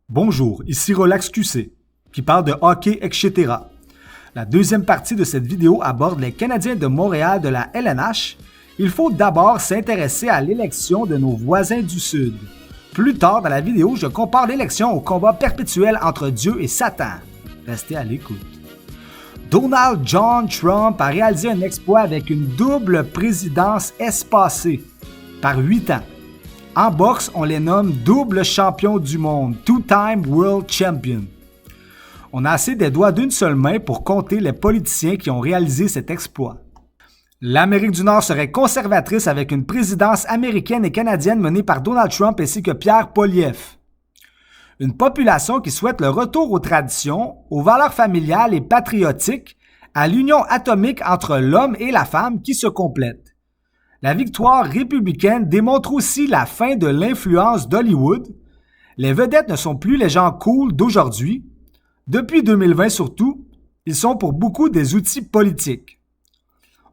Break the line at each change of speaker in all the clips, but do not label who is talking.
Bonjour, ici Relax QC, qui parle de hockey, etc. La deuxième partie de cette vidéo aborde les Canadiens de Montréal de la LNH. Il faut d'abord s'intéresser à l'élection de nos voisins du Sud. Plus tard dans la vidéo, je compare l'élection au combat perpétuel entre Dieu et Satan. Restez à l'écoute. Donald John Trump a réalisé un exploit avec une double présidence espacée par 8 ans. En boxe, on les nomme double champion du monde, two-time world champion. On a assez des doigts d'une seule main pour compter les politiciens qui ont réalisé cet exploit. L'Amérique du Nord serait conservatrice avec une présidence américaine et canadienne menée par Donald Trump ainsi que Pierre Poilievre. Une population qui souhaite le retour aux traditions, aux valeurs familiales et patriotiques, à l'union atomique entre l'homme et la femme qui se complète. La victoire républicaine démontre aussi la fin de l'influence d'Hollywood. Les vedettes ne sont plus les gens cool d'aujourd'hui. Depuis 2020 surtout, ils sont pour beaucoup des outils politiques.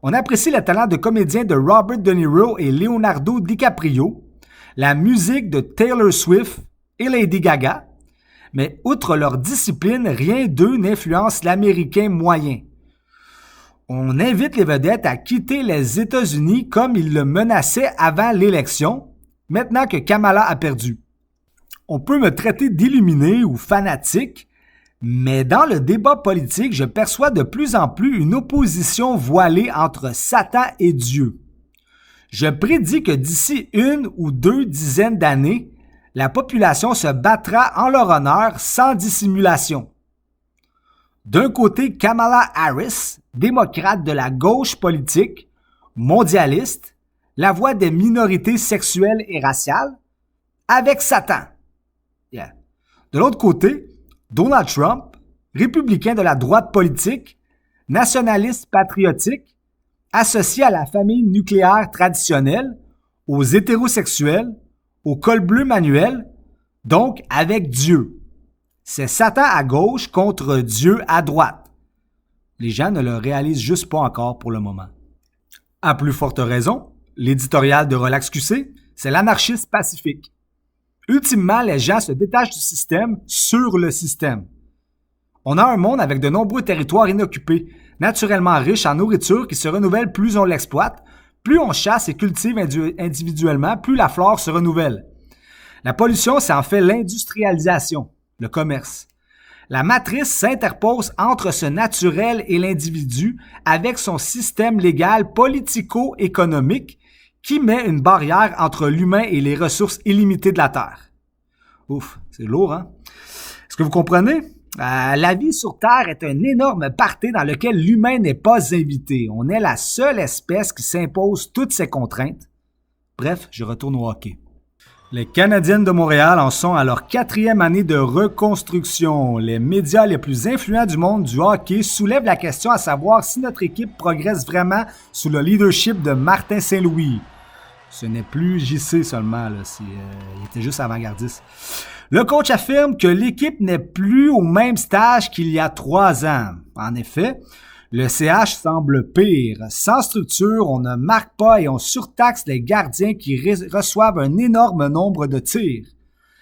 On apprécie le talent de comédiens de Robert De Niro et Leonardo DiCaprio, la musique de Taylor Swift et Lady Gaga, mais outre leur discipline, rien d'eux n'influence l'Américain moyen. On invite les vedettes à quitter les États-Unis comme ils le menaçaient avant l'élection, maintenant que Kamala a perdu. On peut me traiter d'illuminé ou fanatique, mais dans le débat politique, je perçois de plus en plus une opposition voilée entre Satan et Dieu. Je prédis que d'ici 1 ou 2 dizaines d'années, la population se battra en leur honneur sans dissimulation. D'un côté, Kamala Harris, démocrate de la gauche politique, mondialiste, la voix des minorités sexuelles et raciales, avec Satan. Yeah. De l'autre côté, Donald Trump, républicain de la droite politique, nationaliste patriotique, associé à la famille nucléaire traditionnelle, aux hétérosexuels, au col bleu manuel, donc avec Dieu. C'est Satan à gauche contre Dieu à droite. Les gens ne le réalisent juste pas encore pour le moment. À plus forte raison, l'éditorial de Relax QC, c'est l'anarchisme pacifique. Ultimement, les gens se détachent du système sur le système. On a un monde avec de nombreux territoires inoccupés, naturellement riches en nourriture qui se renouvelle plus on l'exploite, plus on chasse et cultive individuellement, plus la flore se renouvelle. La pollution, c'est en fait l'industrialisation, le commerce. La matrice s'interpose entre ce naturel et l'individu avec son système légal politico-économique qui met une barrière entre l'humain et les ressources illimitées de la Terre. Ouf, c'est lourd, hein? Est-ce que vous comprenez? La vie sur Terre est un énorme party dans lequel l'humain n'est pas invité. On est la seule espèce qui s'impose toutes ces contraintes. Bref, je retourne au hockey. Les Canadiens de Montréal en sont à leur 4e année de reconstruction. Les médias les plus influents du monde du hockey soulèvent la question à savoir si notre équipe progresse vraiment sous le leadership de Martin Saint-Louis. Ce n'est plus JC seulement, là, il était juste avant-gardiste. Le coach affirme que l'équipe n'est plus au même stage qu'il y a 3 ans. En effet, le CH semble pire. Sans structure, on ne marque pas et on surtaxe les gardiens qui reçoivent un énorme nombre de tirs.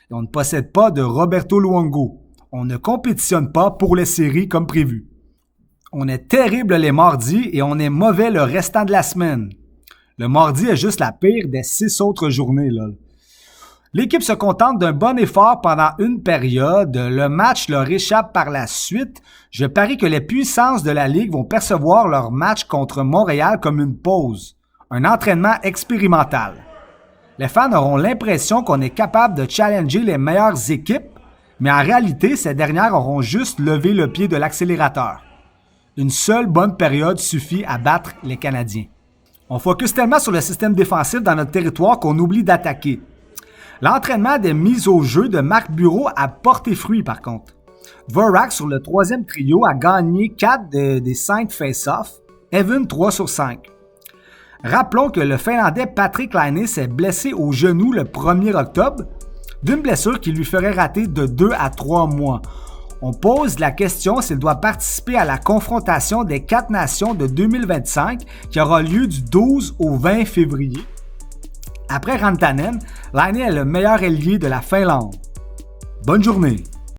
Et on ne possède pas de Roberto Luongo. On ne compétitionne pas pour les séries comme prévu. On est terrible les mardis et on est mauvais le restant de la semaine. Le mardi est juste la pire des 6 autres journées, là. L'équipe se contente d'un bon effort pendant une période. Le match leur échappe par la suite. Je parie que les puissances de la Ligue vont percevoir leur match contre Montréal comme une pause, un entraînement expérimental. Les fans auront l'impression qu'on est capable de challenger les meilleures équipes, mais en réalité, ces dernières auront juste levé le pied de l'accélérateur. Une seule bonne période suffit à battre les Canadiens. On focus tellement sur le système défensif dans notre territoire qu'on oublie d'attaquer. L'entraînement des mises au jeu de Marc Bureau a porté fruit par contre. Vorak sur le 3e trio a gagné 4 des 5 face-offs, Evan 3 sur 5. Rappelons que le Finlandais Patrick Laine s'est blessé au genou le 1er octobre, d'une blessure qui lui ferait rater de 2 à 3 mois. On pose la question s'il doit participer à la confrontation des 4 nations de 2025 qui aura lieu du 12 au 20 février. Après Rantanen, Laine est le meilleur ailier de la Finlande. Bonne journée!